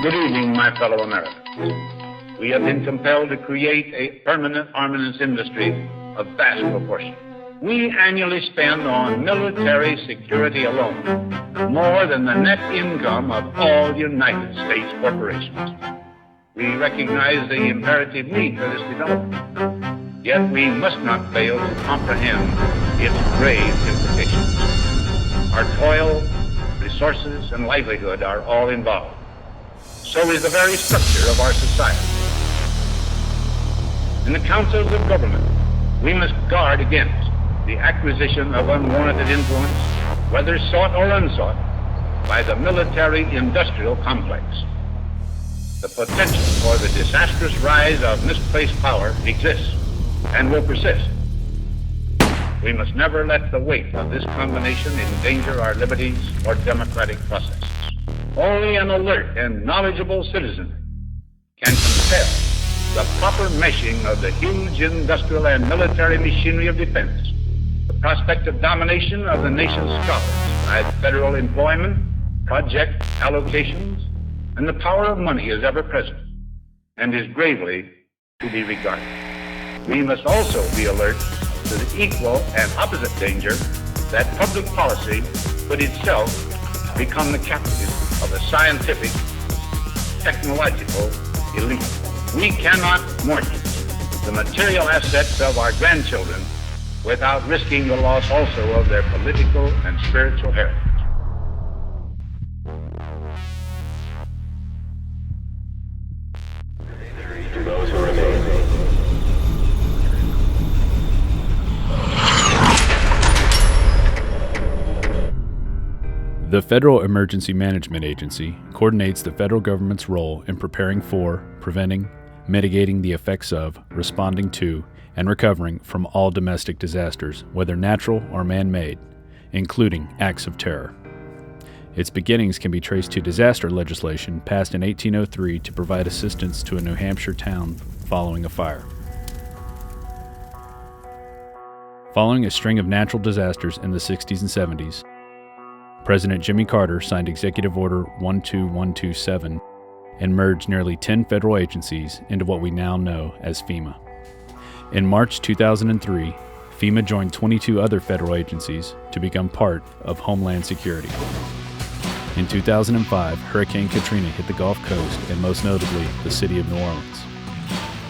Good evening, my fellow Americans. We have been compelled to create a permanent armaments industry of vast proportions. We annually spend on military security alone more than the net income of all United States corporations. We recognize the imperative need for this development, yet we must not fail to comprehend its grave implications. Our toil, resources, and livelihood are all involved. So is the very structure of our society. In the councils of government, we must guard against the acquisition of unwarranted influence, whether sought or unsought, by the military-industrial complex. The potential for the disastrous rise of misplaced power exists and will persist. We must never let the weight of this combination endanger our liberties or democratic processes. Only an alert and knowledgeable citizen can compel the proper meshing of the huge industrial and military machinery of defense, the prospect of domination of the nation's scholars by federal employment, project allocations, and the power of money is ever present and is gravely to be regarded. We must also be alert to the equal and opposite danger that public policy could itself become the captive of a scientific, technological elite. We cannot mortgage the material assets of our grandchildren without risking the loss also of their political and spiritual heritage. To those who remain. The Federal Emergency Management Agency coordinates the federal government's role in preparing for, preventing, mitigating the effects of, responding to, and recovering from all domestic disasters, whether natural or man-made, including acts of terror. Its beginnings can be traced to disaster legislation passed in 1803 to provide assistance to a New Hampshire town following a fire. Following a string of natural disasters in the 60s and 70s, President Jimmy Carter signed Executive Order 12127 and merged nearly 10 federal agencies into what we now know as FEMA. In March 2003, FEMA joined 22 other federal agencies to become part of Homeland Security. In 2005, Hurricane Katrina hit the Gulf Coast and most notably the city of New Orleans.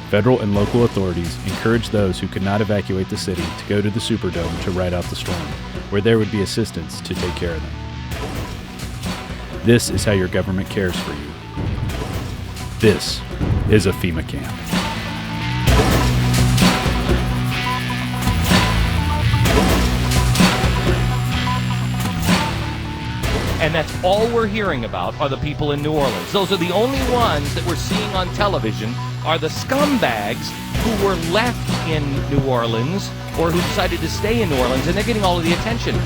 Federal and local authorities encouraged those who could not evacuate the city to go to the Superdome to ride out the storm, where there would be assistance to take care of them. This is how your government cares for you. This is a FEMA camp. And that's all we're hearing about are the people in New Orleans. Those are the only ones that we're seeing on television are the scumbags who were left in New Orleans or who decided to stay in New Orleans, and they're getting all of the attention.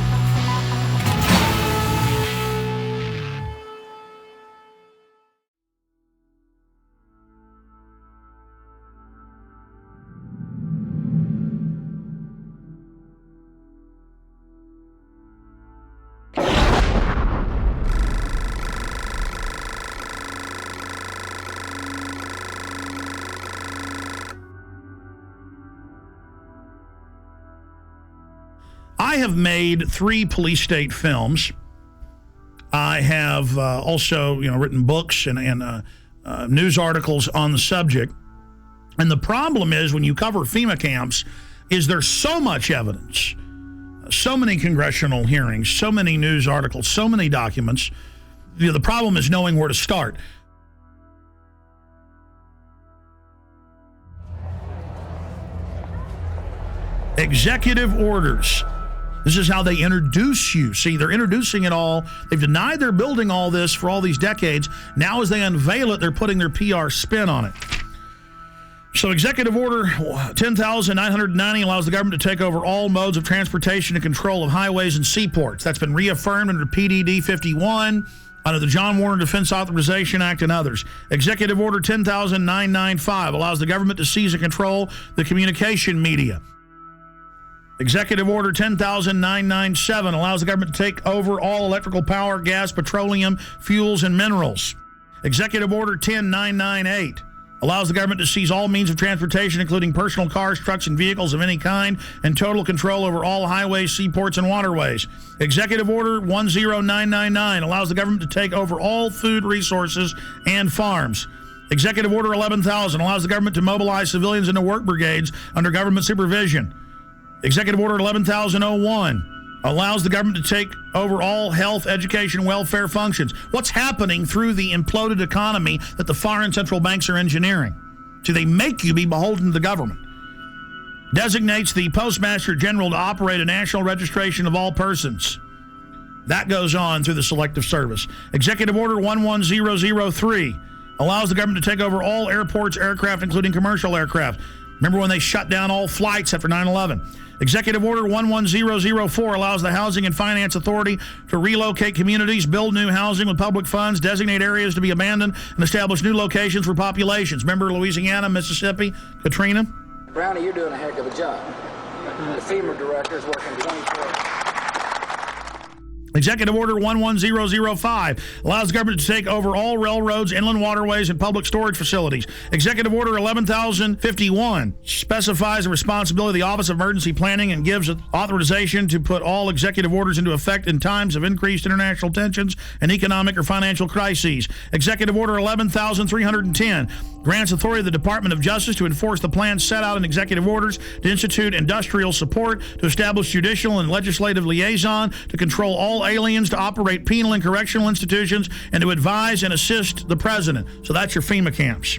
I have made 3 police state films. I have also, written books and news articles on the subject. And the problem is when you cover FEMA camps is there's so much evidence, so many congressional hearings, so many news articles, so many documents. The problem is knowing where to start. Executive orders. This is how they introduce you. See, they're introducing it all. They've denied they're building all this for all these decades. Now as they unveil it, they're putting their PR spin on it. So Executive Order 10,990 allows the government to take over all modes of transportation and control of highways and seaports. That's been reaffirmed under PDD 51, under the John Warner Defense Authorization Act and others. Executive Order 10,995 allows the government to seize and control the communication media. Executive Order 10,997 allows the government to take over all electrical power, gas, petroleum, fuels, and minerals. Executive Order 10998 allows the government to seize all means of transportation, including personal cars, trucks, and vehicles of any kind, and total control over all highways, seaports, and waterways. Executive Order 10999 allows the government to take over all food resources and farms. Executive Order 11,000 allows the government to mobilize civilians into work brigades under government supervision. Executive Order 11,001 allows the government to take over all health, education, welfare functions. What's happening through the imploded economy that the foreign central banks are engineering? So they make you be beholden to the government. Designates the Postmaster General to operate a national registration of all persons. That goes on through the Selective Service. Executive Order 11003 allows the government to take over all airports, aircraft, including commercial aircraft. Remember when they shut down all flights after 9/11? Executive Order 11004 allows the Housing and Finance Authority to relocate communities, build new housing with public funds, designate areas to be abandoned, and establish new locations for populations. Remember Louisiana, Mississippi, Katrina? Brownie, you're doing a heck of a job. The FEMA director is working 24 hours. Executive Order 11005 allows the government to take over all railroads, inland waterways, and public storage facilities. Executive Order 11,051 specifies the responsibility of the Office of Emergency Planning and gives authorization to put all executive orders into effect in times of increased international tensions and economic or financial crises. Executive Order 11,310 grants authority to the Department of Justice to enforce the plans set out in executive orders, to institute industrial support, to establish judicial and legislative liaison, to control all aliens, to operate penal and correctional institutions, and to advise and assist the president. So that's your FEMA camps.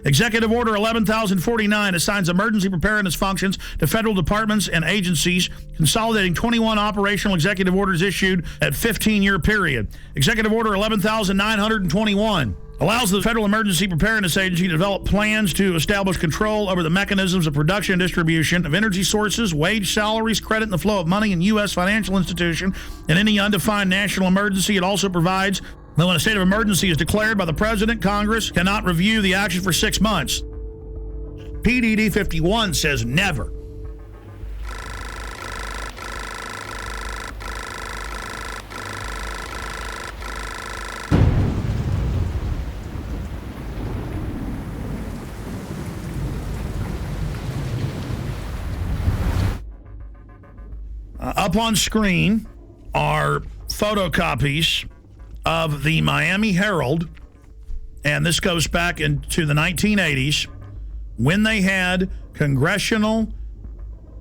Executive Order 11,049 assigns emergency preparedness functions to federal departments and agencies, consolidating 21 operational executive orders issued at 15-year period. Executive Order 11,921 allows the Federal Emergency Preparedness Agency to develop plans to establish control over the mechanisms of production and distribution of energy sources, wage salaries, credit, and the flow of money in U.S. financial institution. In any undefined national emergency, it also provides that when a state of emergency is declared by the President, Congress cannot review the action for 6 months. PDD 51 says never. Up on screen are photocopies of the Miami Herald, and this goes back into the 1980s when they had congressional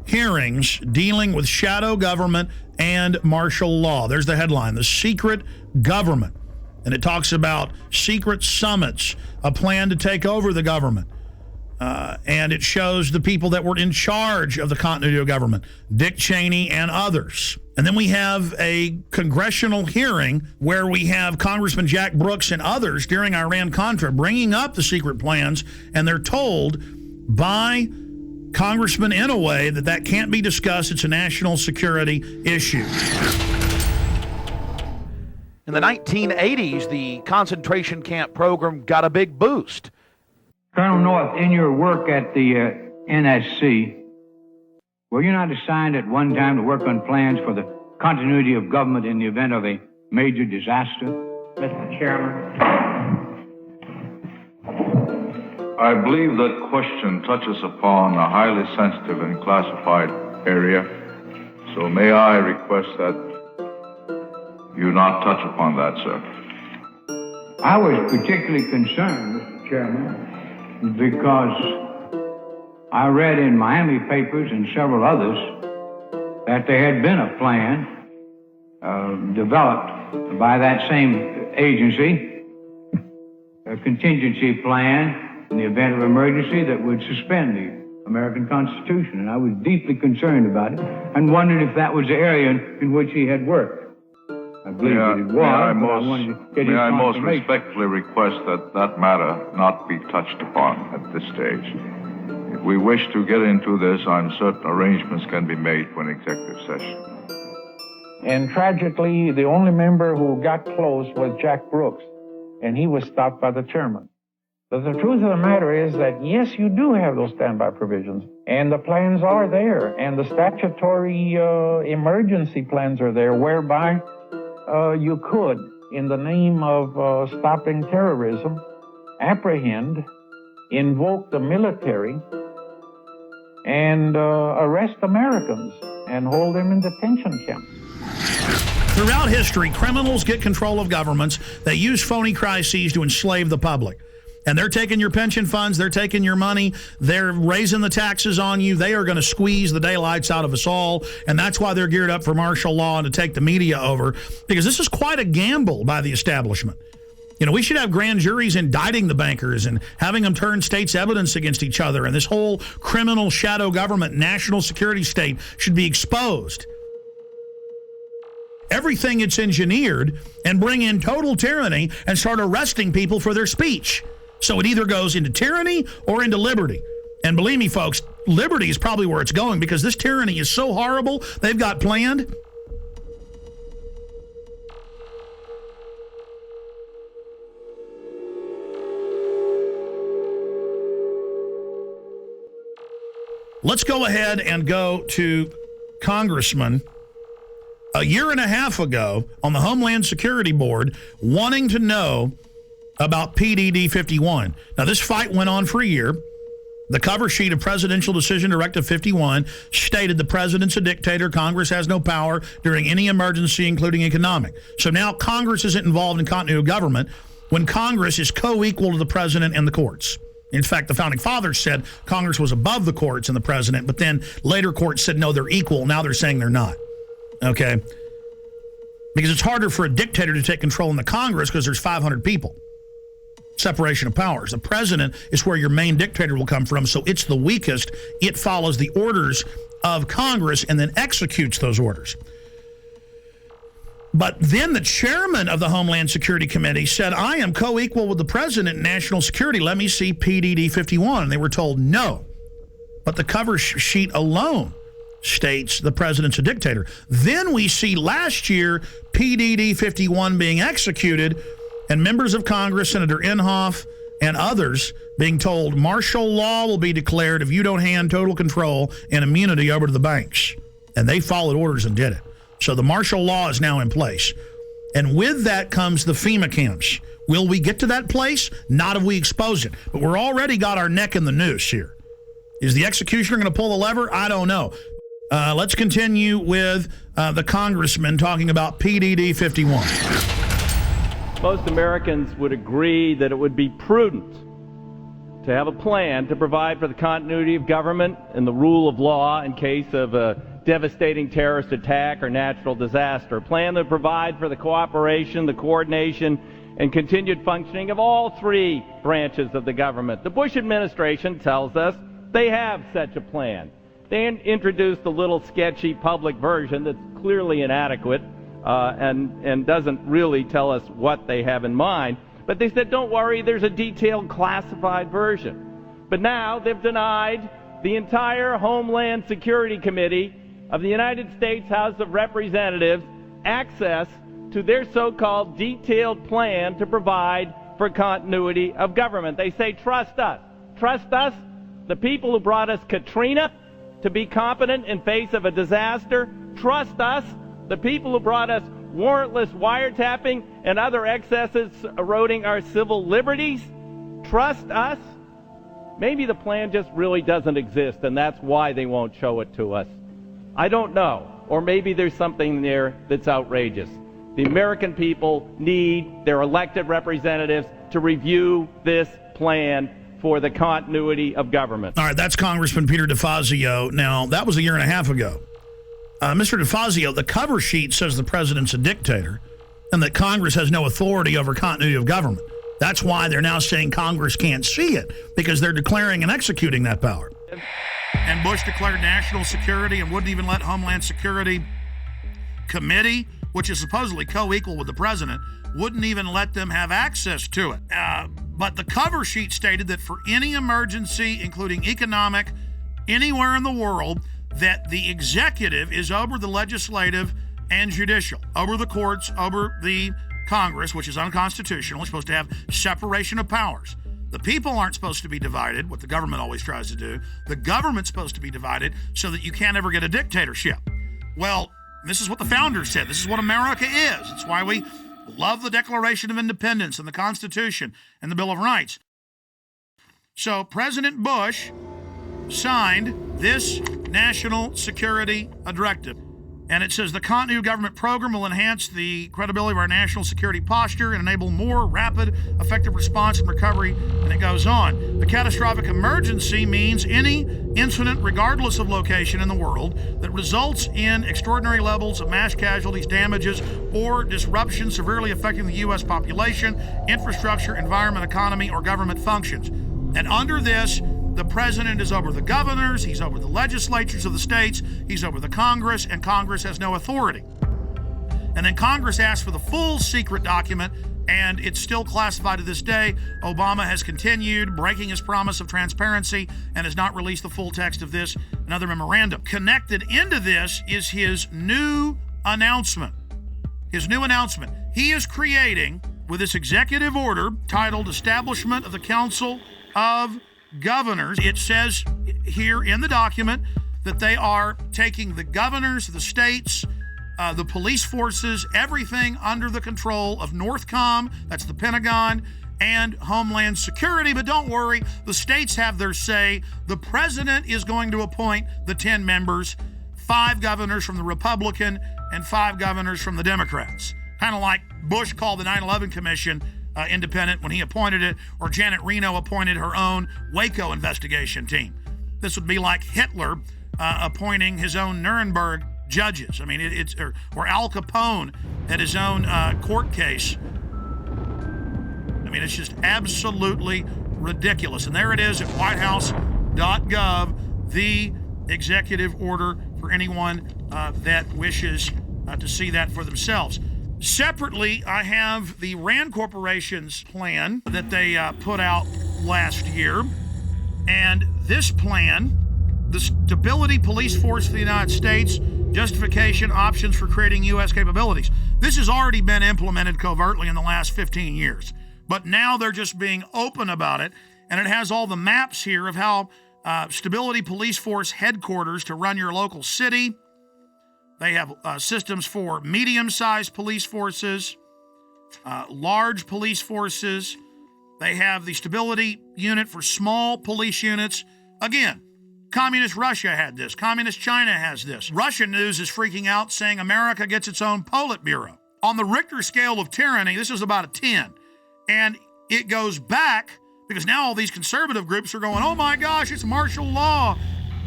hearings dealing with shadow government and martial law. There's the headline, The Secret Government. And it talks about secret summits, a plan to take over the government. And it shows the people that were in charge of the continuity of government, Dick Cheney and others. And then we have a congressional hearing where we have Congressman Jack Brooks and others during Iran-Contra bringing up the secret plans, and they're told by Congressman Inouye that can't be discussed. It's a national security issue. In the 1980s, the concentration camp program got a big boost. Colonel North, in your work at the NSC, were you not assigned at one time to work on plans for the continuity of government in the event of a major disaster? Mr. Chairman. I believe that question touches upon a highly sensitive and classified area, so may I request that you not touch upon that, sir. I was particularly concerned, Mr. Chairman, because I read in Miami papers and several others that there had been a plan developed by that same agency, a contingency plan in the event of emergency that would suspend the American Constitution. And I was deeply concerned about it and wondered if that was the area in which he had worked. I believe that it was, but I wanted to get his confirmation. May I most respectfully request that matter not be touched upon at this stage. If we wish to get into this, I'm certain arrangements can be made for an executive session. And tragically, the only member who got close was Jack Brooks, and he was stopped by the chairman. But the truth of the matter is that, yes, you do have those standby provisions, and the plans are there, and the statutory emergency plans are there, whereby you could in the name of stopping terrorism, apprehend, invoke the military, and arrest Americans and hold them in detention camps. Throughout history, criminals get control of governments. They use phony crises to enslave the public. And they're taking your pension funds, they're taking your money, they're raising the taxes on you. They are going to squeeze the daylights out of us all. And that's why they're geared up for martial law and to take the media over, because this is quite a gamble by the establishment. You know, we should have grand juries indicting the bankers and having them turn states' evidence against each other. And this whole criminal shadow government, national security state should be exposed. Everything it's engineered and bring in total tyranny and start arresting people for their speech. So it either goes into tyranny or into liberty. And believe me, folks, liberty is probably where it's going, because this tyranny is so horrible they've got planned. Let's go ahead and go to Congressman a year and a half ago on the Homeland Security Board wanting to know about PDD 51. Now, this fight went on for a year. The cover sheet of Presidential Decision Directive 51 stated the president's a dictator. Congress has no power during any emergency, including economic. So now Congress isn't involved in continuity of government when Congress is co-equal to the president and the courts. In fact, the Founding Fathers said Congress was above the courts and the president, but then later courts said, no, they're equal. Now they're saying they're not. Okay? Because it's harder for a dictator to take control in the Congress because there's 500 people. Separation of powers. The president is where your main dictator will come from, so it's the weakest. It follows the orders of Congress and then executes those orders. But then the chairman of the Homeland Security Committee said, I am co-equal with the president in national security. Let me see PDD 51. And they were told no. But the cover sheet alone states the president's a dictator. Then we see last year PDD 51 being executed, and members of Congress, Senator Inhofe and others, being told martial law will be declared if you don't hand total control and immunity over to the banks. And they followed orders and did it. So the martial law is now in place. And with that comes the FEMA camps. Will we get to that place? Not if we expose it. But we're already got our neck in the noose here. Is the executioner going to pull the lever? I don't know. Let's continue with the congressman talking about PDD 51. Most Americans would agree that it would be prudent to have a plan to provide for the continuity of government and the rule of law in case of a devastating terrorist attack or natural disaster. A plan that would provide for the cooperation, the coordination, and continued functioning of all three branches of the government. The Bush administration tells us they have such a plan. They introduced a little sketchy public version that's clearly inadequate and doesn't really tell us what they have in mind. But they said, don't worry, there's a detailed classified version. But now they've denied the entire Homeland Security Committee of the United States House of Representatives access to their so-called detailed plan to provide for continuity of government. They say, trust us. Trust us, the people who brought us Katrina, to be competent in face of a disaster. Trust us, the people who brought us warrantless wiretapping and other excesses eroding our civil liberties. Trust us. Maybe the plan just really doesn't exist, and that's why they won't show it to us. I don't know. Or maybe there's something there that's outrageous. The American people need their elected representatives to review this plan for the continuity of government. All right, that's Congressman Peter DeFazio. Now, that was a year and a half ago. Mr. DeFazio, the cover sheet says the president's a dictator and that Congress has no authority over continuity of government. That's why they're now saying Congress can't see it, because they're declaring and executing that power. And Bush declared national security and wouldn't even let Homeland Security Committee, which is supposedly co-equal with the president, wouldn't even let them have access to it. But the cover sheet stated that for any emergency, including economic, anywhere in the world, that the executive is over the legislative and judicial, over the courts, over the Congress, which is unconstitutional. It's supposed to have separation of powers. The people aren't supposed to be divided, what the government always tries to do. The government's supposed to be divided so that you can't ever get a dictatorship. Well, this is what the founders said. This is what America is. It's why we love the Declaration of Independence and the Constitution and the Bill of Rights. So President Bush signed this national security directive. And it says the continuity of government program will enhance the credibility of our national security posture and enable more rapid, effective response and recovery. And it goes on. The catastrophic emergency means any incident, regardless of location in the world, that results in extraordinary levels of mass casualties, damages, or disruption severely affecting the U.S. population, infrastructure, environment, economy, or government functions. And under this, the president is over the governors, he's over the legislatures of the states, he's over the Congress, and Congress has no authority. And then Congress asked for the full secret document, and it's still classified to this day. Obama has continued breaking his promise of transparency and has not released the full text of this and other memorandum. Connected into this is his new announcement. His new announcement. He is creating, with this executive order titled Establishment of the Council of Governors, it says here in the document that they are taking the governors, the states, the police forces, everything under the control of NORTHCOM, that's the Pentagon, and Homeland Security. But don't worry, the states have their say. The president is going to appoint the 10 members, 5 governors from the Republican and 5 governors from the Democrats. Kind of like Bush called the 9/11 Commission independent when he appointed it, or Janet Reno appointed her own Waco investigation team. This would be like Hitler appointing his own Nuremberg judges. I mean, or Al Capone at his own court case. I mean, it's just absolutely ridiculous. And there it is at whitehouse.gov, the executive order for anyone that wishes to see that for themselves. Separately, I have the Rand Corporation's plan that they put out last year. And this plan, the Stability Police Force of the United States, justification, options for creating U.S. capabilities. This has already been implemented covertly in the last 15 years. But now they're just being open about it. And it has all the maps here of how Stability Police Force headquarters to run your local city. They have systems for medium-sized police forces, large police forces. They have the stability unit for small police units. Again, Communist Russia had this. Communist China has this. Russian news is freaking out, saying America gets its own Politburo. On the Richter scale of tyranny, this is about a 10. And it goes back, because now all these conservative groups are going, oh my gosh, it's martial law.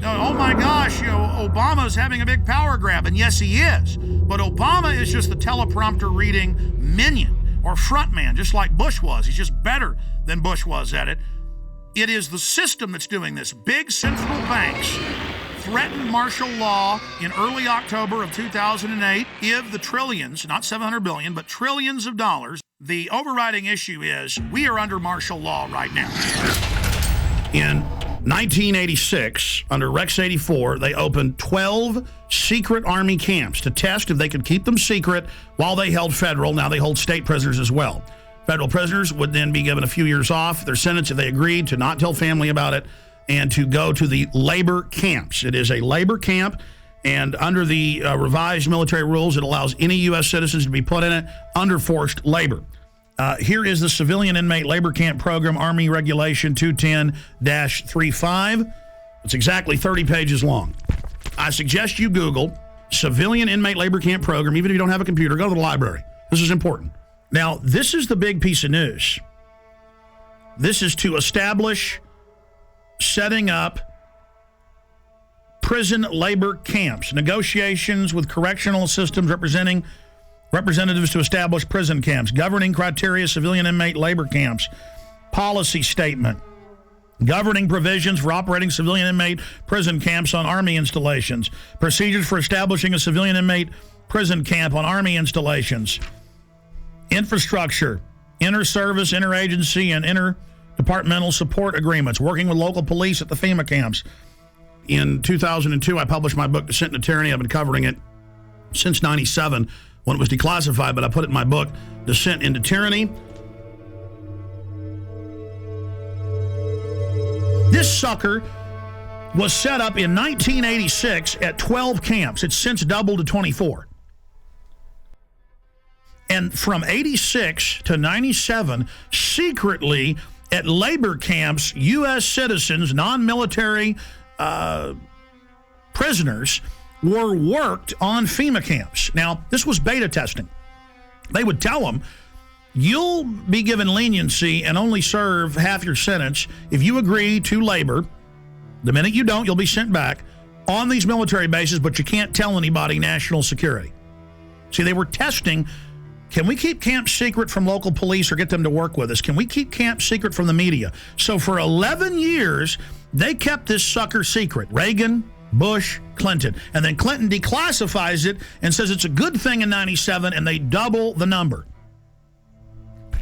Oh my gosh, Obama's having a big power grab. And yes, he is. But Obama is just the teleprompter reading minion or frontman, just like Bush was. He's just better than Bush was at it. It is the system that's doing this. Big central banks threatened martial law in early October of 2008. Give the trillions, not 700 billion, but trillions of dollars. The overriding issue is we are under martial law right now. In 1986, under Rex 84, they opened 12 secret Army camps to test if they could keep them secret while they held federal. Now they hold state prisoners as well. Federal prisoners would then be given a few years off their sentence if they agreed to not tell family about it and to go to the labor camps. It is a labor camp, and under the revised military rules, it allows any U.S. citizens to be put in it under forced labor. Here is the Civilian Inmate Labor Camp Program, Army Regulation 210-35. It's exactly 30 pages long. I suggest you Google Civilian Inmate Labor Camp Program. Even if you don't have a computer, go to the library. This is important. Now, this is the big piece of news. This is to establish setting up prison labor camps, negotiations with correctional systems representatives to establish prison camps, governing criteria, civilian inmate labor camps, policy statement, governing provisions for operating civilian inmate prison camps on Army installations, procedures for establishing a civilian inmate prison camp on Army installations, infrastructure, inter-service, interagency, and interdepartmental support agreements, working with local police at the FEMA camps. In 2002, I published my book, Descent into Tyranny. I've been covering it since 97 when it was declassified, but I put it in my book, Descent into Tyranny. This sucker was set up in 1986 at 12 camps. It's since doubled to 24. And from 86 to 97, secretly at labor camps, U.S. citizens, non-military prisoners, were worked on FEMA camps. Now, this was beta testing. They would tell them, you'll be given leniency and only serve half your sentence if you agree to labor. The minute you don't, you'll be sent back on these military bases, but you can't tell anybody national security. See, they were testing, can we keep camp secret from local police or get them to work with us? Can we keep camp secret from the media? So for 11 years, they kept this sucker secret. Reagan, Bush, Clinton. And then Clinton declassifies it and says it's a good thing in 97, and they double the number.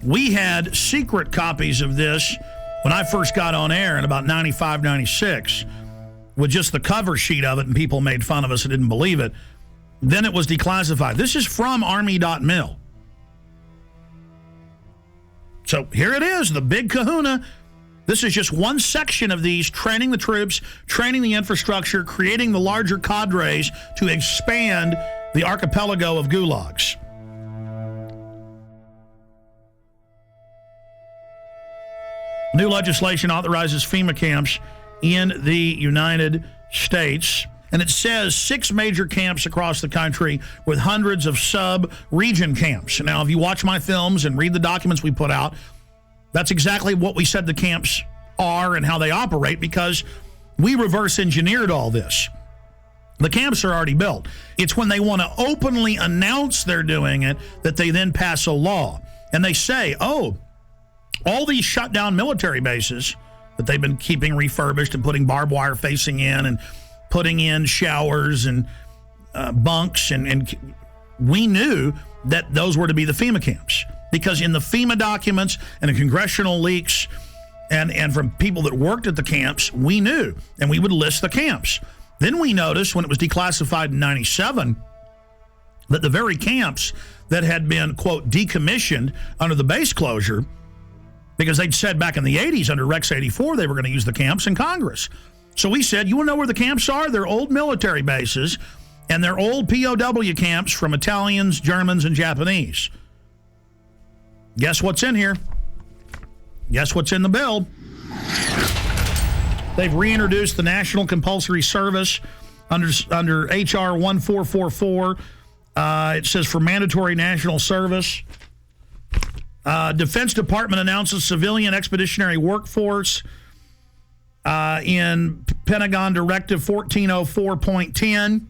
We had secret copies of this when I first got on air in about 95, 96, with just the cover sheet of it, and people made fun of us and didn't believe it. Then it was declassified. This is from Army.mil. So here it is, the big kahuna. This is just one section of these, training the troops, training the infrastructure, creating the larger cadres to expand the archipelago of gulags. New legislation authorizes FEMA camps in the United States. And it says 6 major camps across the country with hundreds of sub-region camps. Now, if you watch my films and read the documents we put out, that's exactly what we said the camps are and how they operate, because we reverse engineered all this. The camps are already built. It's when they want to openly announce they're doing it that they then pass a law. And they say, oh, all these shut down military bases that they've been keeping refurbished and putting barbed wire facing in and putting in showers and bunks, and we knew that those were to be the FEMA camps, because in the FEMA documents and the congressional leaks and from people that worked at the camps, we knew, and we would list the camps. Then we noticed when it was declassified in 97 that the very camps that had been, quote, decommissioned under the base closure, because they'd said back in the 80s under Rex 84 they were going to use the camps in Congress. So we said, you want to know where the camps are? They're old military bases, and they're old POW camps from Italians, Germans, and Japanese. Guess what's in here? Guess what's in the bill? They've reintroduced the National Compulsory Service under H.R. 1444. It says for mandatory national service. Defense Department announces civilian expeditionary workforce in Pentagon Directive 1404.10.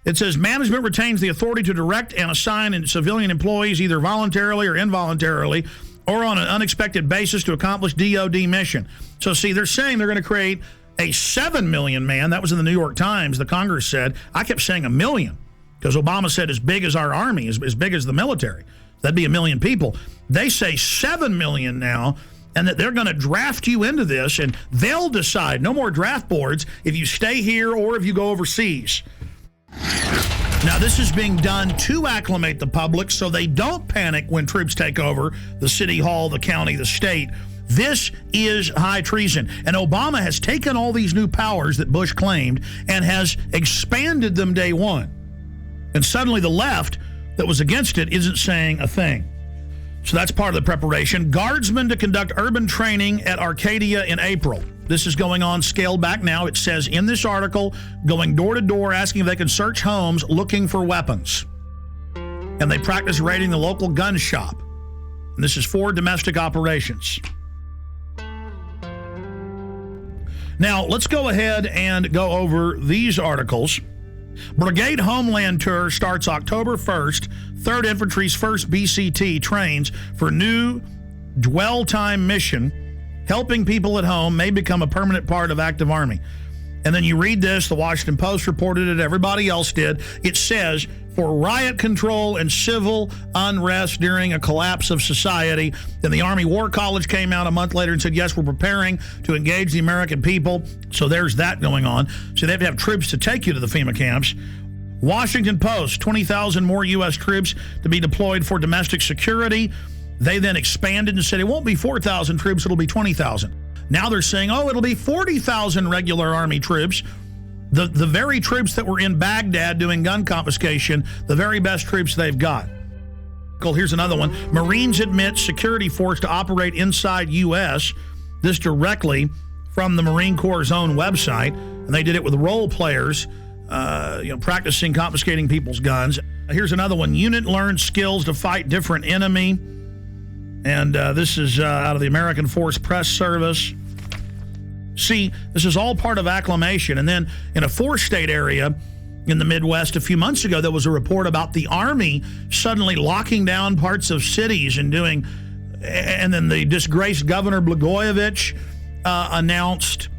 It says management retains the authority to direct and assign civilian employees either voluntarily or involuntarily or on an unexpected basis to accomplish DOD mission. So see, they're saying they're going to create a 7 million man. That was in the New York Times. The Congress said. I kept saying 1 million because Obama said as big as our army, as big as the military. That'd be 1 million people. They say 7 million now, and that they're going to draft you into this, and they'll decide, no more draft boards, if you stay here or if you go overseas. Now, this is being done to acclimate the public so they don't panic when troops take over the city hall, the county, the state. This is high treason. And Obama has taken all these new powers that Bush claimed and has expanded them day one. And suddenly the left that was against it isn't saying a thing. So that's part of the preparation. Guardsmen to conduct urban training at Arcadia in April. This is going on, scaled back now. It says in this article, going door to door, asking if they can search homes looking for weapons. And they practice raiding the local gun shop. And this is for domestic operations. Now, let's go ahead and go over these articles. Brigade Homeland Tour starts October 1st. 3rd Infantry's 1st BCT trains for new dwell time mission. Helping people at home may become a permanent part of active Army. And then you read this, the Washington Post reported it, everybody else did. It says, for riot control and civil unrest during a collapse of society. Then the Army War College came out a month later and said, yes, we're preparing to engage the American people. So there's that going on. So they have to have troops to take you to the FEMA camps. Washington Post, 20,000 more U.S. troops to be deployed for domestic security. They then expanded and said it won't be 4,000 troops, it'll be 20,000. Now they're saying, oh, it'll be 40,000 regular Army troops The very troops that were in Baghdad doing gun confiscation, the very best troops they've got. Here's another one. Marines admit security force to operate inside U.S. This directly from the Marine Corps' own website. And they did it with role players, practicing confiscating people's guns. Here's another one. Unit learned skills to fight different enemy. And this is out of the American Force Press Service. See, this is all part of acclimation. And then in a 4-state area in the Midwest a few months ago, there was a report about the Army suddenly locking down parts of cities and then the disgraced Governor Blagojevich announced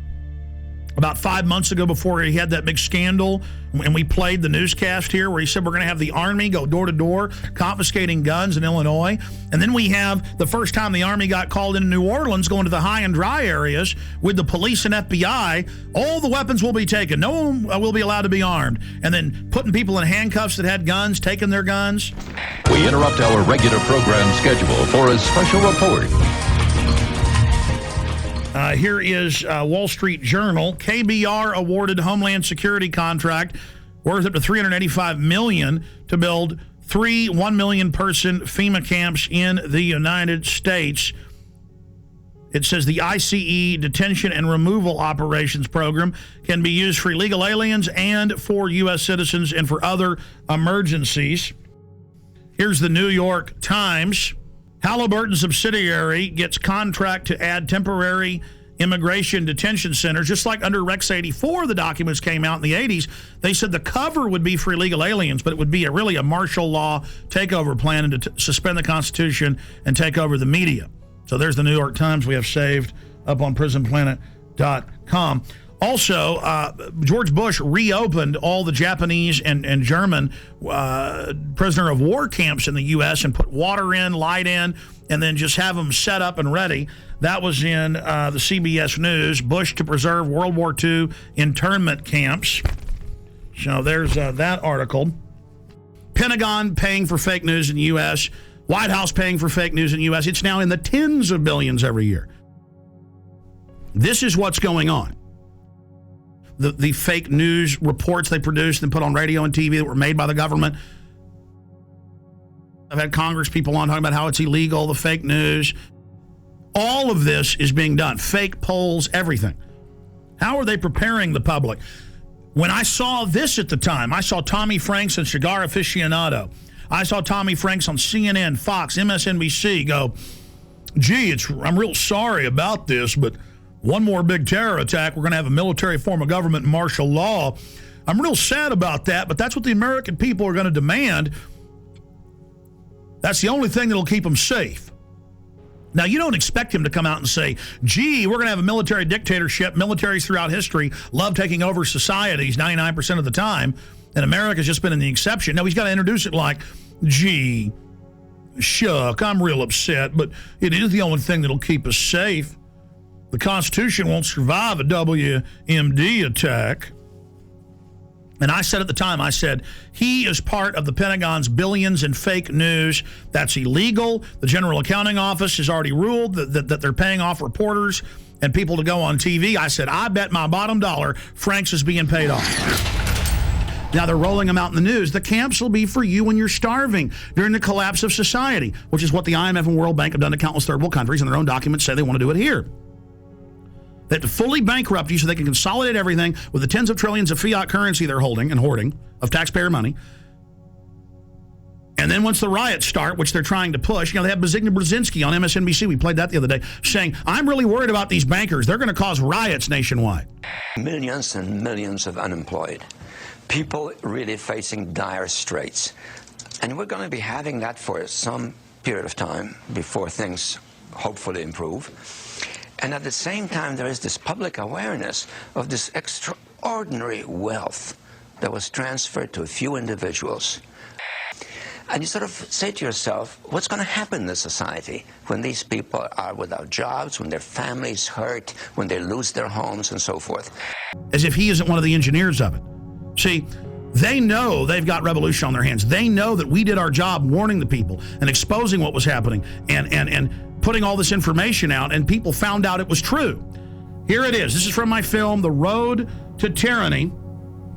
about 5 months ago, before he had that big scandal, and we played the newscast here where he said we're going to have the Army go door to door confiscating guns in Illinois. And then we have the first time the Army got called into New Orleans, going to the high and dry areas with the police and FBI. All the weapons will be taken. No one will be allowed to be armed. And then putting people in handcuffs that had guns, taking their guns. We interrupt our regular program schedule for a special report. Here is Wall Street Journal. KBR awarded Homeland Security contract worth up to $385 million to build 3 1 million person FEMA camps in the United States. It says the ICE detention and removal operations program can be used for illegal aliens and for U.S. citizens and for other emergencies. Here's the New York Times. Halliburton subsidiary gets contract to add temporary immigration detention centers. Just like under Rex 84, the documents came out in the 80s, they said the cover would be for illegal aliens, but it would be really a martial law takeover plan and to suspend the Constitution and take over the media. So there's the New York Times we have saved up on prisonplanet.com. Also, George Bush reopened all the Japanese and German prisoner of war camps in the U.S. and put water in, light in, and then just have them set up and ready. That was in the CBS News. Bush to preserve World War II internment camps. So there's that article. Pentagon paying for fake news in the U.S. White House paying for fake news in the U.S. It's now in the tens of billions every year. This is what's going on. The fake news reports they produced and put on radio and TV that were made by the government. I've had Congress people on talking about how it's illegal, the fake news. All of this is being done. Fake polls, everything. How are they preparing the public? When I saw this at the time, I saw Tommy Franks and Cigar Aficionado. I saw Tommy Franks on CNN, Fox, MSNBC go, gee, I'm real sorry about this, but one more big terror attack, we're going to have a military form of government and martial law. I'm real sad about that, but that's what the American people are going to demand. That's the only thing that'll keep them safe. Now, you don't expect him to come out and say, gee, we're going to have a military dictatorship. Militaries throughout history love taking over societies 99% of the time, and America's just been in the exception. No, he's got to introduce it like, gee, shuck, I'm real upset, but it is the only thing that'll keep us safe. The Constitution won't survive a WMD attack. And I said at the time, I said, he is part of the Pentagon's billions in fake news. That's illegal. The General Accounting Office has already ruled that they're paying off reporters and people to go on TV. I said, I bet my bottom dollar Franks is being paid off. Now they're rolling them out in the news. The camps will be for you when you're starving during the collapse of society, which is what the IMF and World Bank have done to countless third world countries, and their own documents say they want to do it here. They have to fully bankrupt you so they can consolidate everything with the tens of trillions of fiat currency they're holding and hoarding of taxpayer money. And then once the riots start, which they're trying to push, they have Zbigniew Brzezinski on MSNBC, we played that the other day, saying, I'm really worried about these bankers. They're going to cause riots nationwide. Millions and millions of unemployed. People really facing dire straits. And we're going to be having that for some period of time before things hopefully improve. And at the same time, there is this public awareness of this extraordinary wealth that was transferred to a few individuals. And you sort of say to yourself, what's going to happen in this society when these people are without jobs, when their families hurt, when they lose their homes, and so forth? As if he isn't one of the engineers of it. See, they know they've got revolution on their hands. They know that we did our job warning the people and exposing what was happening and putting all this information out, and people found out it was true. Here it is. This is from my film, The Road to Tyranny.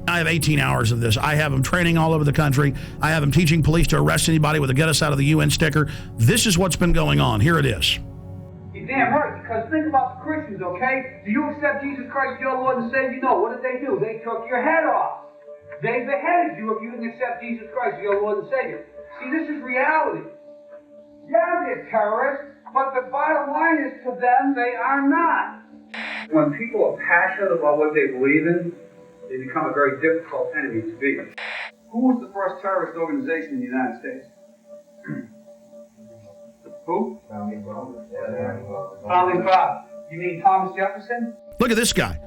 I have 18 hours of this. I have them training all over the country. I have them teaching police to arrest anybody with a get us out of the UN sticker. This is what's been going on. Here it is. You're damn right, because think about the Christians, okay? Do you accept Jesus Christ as your Lord and Savior? No. What did they do? They took your head off. They beheaded you if you didn't accept Jesus Christ as your Lord and Savior. See, this is reality. Yeah, they're terrorists, but the bottom line is to them, they are not. When people are passionate about what they believe in, they become a very difficult enemy to beat. Who was the first terrorist organization in the United States? Who? Founding Fathers. You mean Thomas Jefferson? Look at this guy.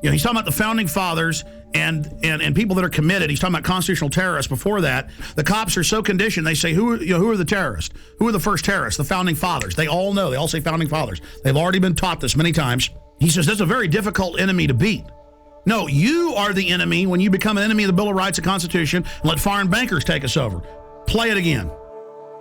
You know, he's talking about the founding fathers and people that are committed. He's talking about constitutional terrorists. Before that, the cops are so conditioned. They say, who are the terrorists? Who are the first terrorists? The founding fathers. They all know. They all say founding fathers. They've already been taught this many times. He says that's a very difficult enemy to beat. No, you are the enemy when you become an enemy of the Bill of Rights and Constitution and let foreign bankers take us over. Play it again.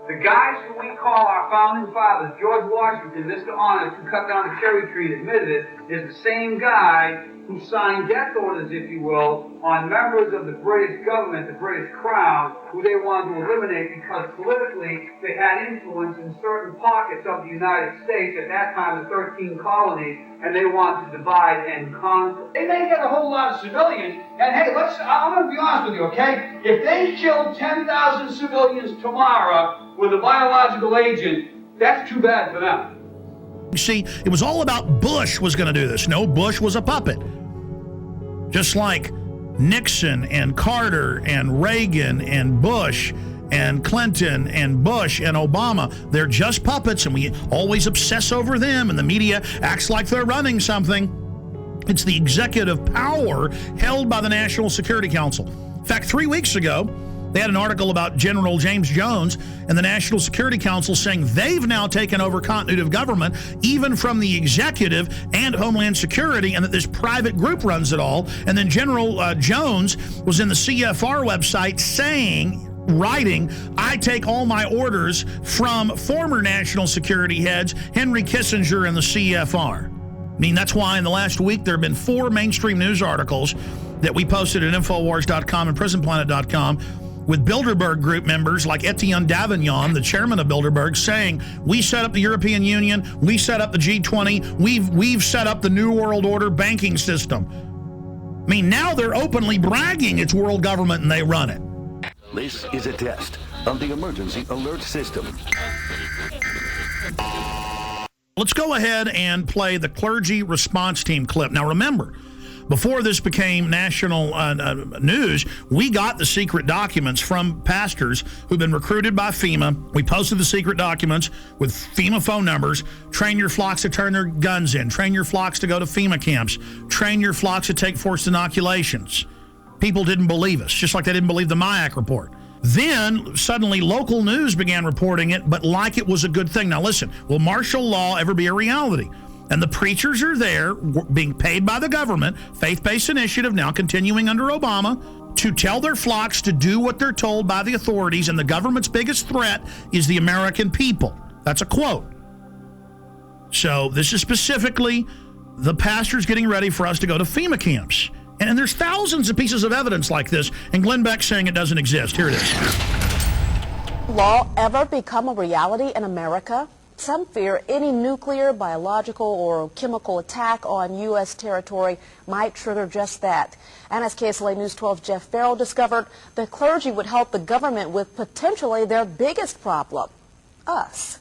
The guys who we call our founding fathers, George Washington, Mr. Honest, who cut down the cherry tree and admitted it, is the same guy who signed death orders, if you will, on members of the British government, the British Crown, who they wanted to eliminate because politically they had influence in certain pockets of the United States, at that time the 13 colonies, and they wanted to divide and conquer. They may get a whole lot of civilians, and hey, I'm going to be honest with you, okay? If they killed 10,000 civilians tomorrow with a biological agent, that's too bad for them. You see, it was all about Bush was going to do this. No, Bush was a puppet. Just like Nixon and Carter and Reagan and Bush and Clinton and Bush and Obama, they're just puppets, and we always obsess over them, and the media acts like they're running something. It's the executive power held by the National Security Council. In fact, 3 weeks ago, they had an article about General James Jones and the National Security Council saying they've now taken over continuity of government, even from the executive and Homeland Security, and that this private group runs it all. And then General Jones was in the CFR website writing, I take all my orders from former national security heads, Henry Kissinger and the CFR. I mean, that's why in the last week there have been 4 mainstream news articles that we posted at Infowars.com and PrisonPlanet.com with Bilderberg group members like Etienne Davignon, the chairman of Bilderberg, saying, we set up the European Union, we set up the G20, we've set up the New World Order banking system. I mean, now they're openly bragging it's world government and they run it. This is a test of the emergency alert system. Let's go ahead and play the clergy response team clip. Now remember, before this became national news, we got the secret documents from pastors who've been recruited by FEMA. We posted the secret documents with FEMA phone numbers. Train your flocks to turn their guns in. Train your flocks to go to FEMA camps. Train your flocks to take forced inoculations. People didn't believe us, just like they didn't believe the MIAC report. Then suddenly local news began reporting it, but like it was a good thing. Now listen, will martial law ever be a reality? And the preachers are there being paid by the government, faith-based initiative now continuing under Obama, to tell their flocks to do what they're told by the authorities, and the government's biggest threat is the American people. That's a quote. So this is specifically the pastors getting ready for us to go to FEMA camps. And there's thousands of pieces of evidence like this, and Glenn Beck's saying it doesn't exist. Here it is. Law ever become a reality in America? Some fear any nuclear, biological, or chemical attack on U.S. territory might trigger just that. And as KSLA News 12's Jeff Farrell discovered, the clergy would help the government with potentially their biggest problem, us.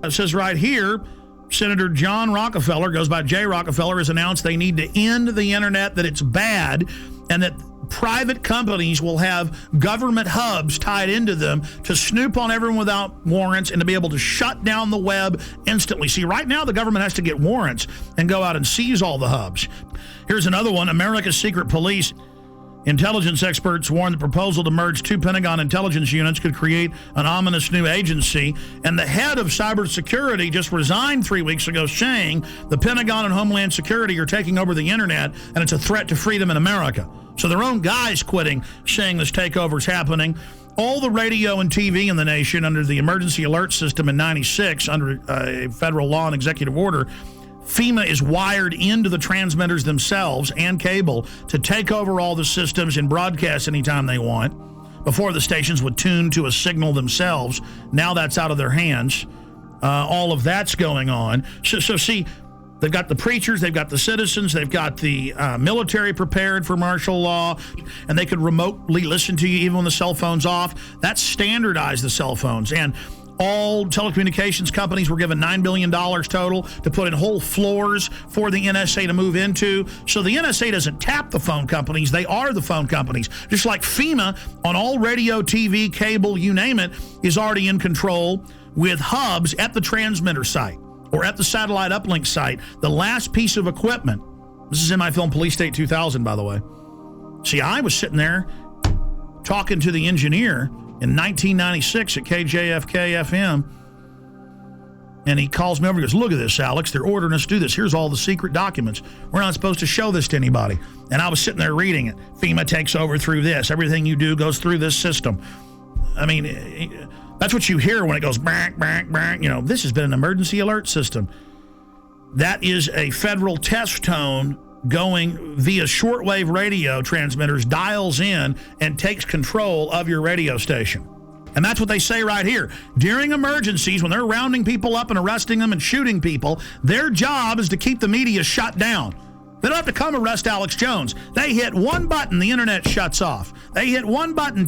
It says right here, Senator John Rockefeller, goes by Jay Rockefeller, has announced they need to end the internet, that it's bad, and that private companies will have government hubs tied into them to snoop on everyone without warrants and to be able to shut down the web instantly. See, right now the government has to get warrants and go out and seize all the hubs. Here's another one. America's secret police. Intelligence experts warn the proposal to merge 2 Pentagon intelligence units could create an ominous new agency. And the head of cybersecurity just resigned 3 weeks ago, saying the Pentagon and Homeland Security are taking over the internet and it's a threat to freedom in America. So their own guys quitting, saying this takeover is happening. All the radio and TV in the nation under the emergency alert system in '96, under a federal law and executive order, FEMA is wired into the transmitters themselves and cable to take over all the systems and broadcast anytime they want. Before, the stations would tune to a signal themselves. Now that's out of their hands. All of that's going on. So see, they've got the preachers, they've got the citizens, they've got the military prepared for martial law, and they could remotely listen to you even when the cell phone's off. That's standardized the cell phones. And all telecommunications companies were given $9 billion total to put in whole floors for the NSA to move into. So the NSA doesn't tap the phone companies. They are the phone companies. Just like FEMA on all radio, TV, cable, you name it, is already in control with hubs at the transmitter site or at the satellite uplink site. The last piece of equipment. This is in my film Police State 2000, by the way. See, I was sitting there talking to the engineer in 1996 at KJFK FM, and he calls me over and goes, look at this, Alex. They're ordering us to do this. Here's all the secret documents. We're not supposed to show this to anybody. And I was sitting there reading it. FEMA takes over through this. Everything you do goes through this system. I mean, that's what you hear when it goes, bang, bang, bang. You know, this has been an emergency alert system. That is a federal test tone going via shortwave radio transmitters, dials in, and takes control of your radio station. And that's what they say right here. During emergencies, when they're rounding people up and arresting them and shooting people, their job is to keep the media shut down. They don't have to come arrest Alex Jones. They hit one button, the internet shuts off. They hit one button,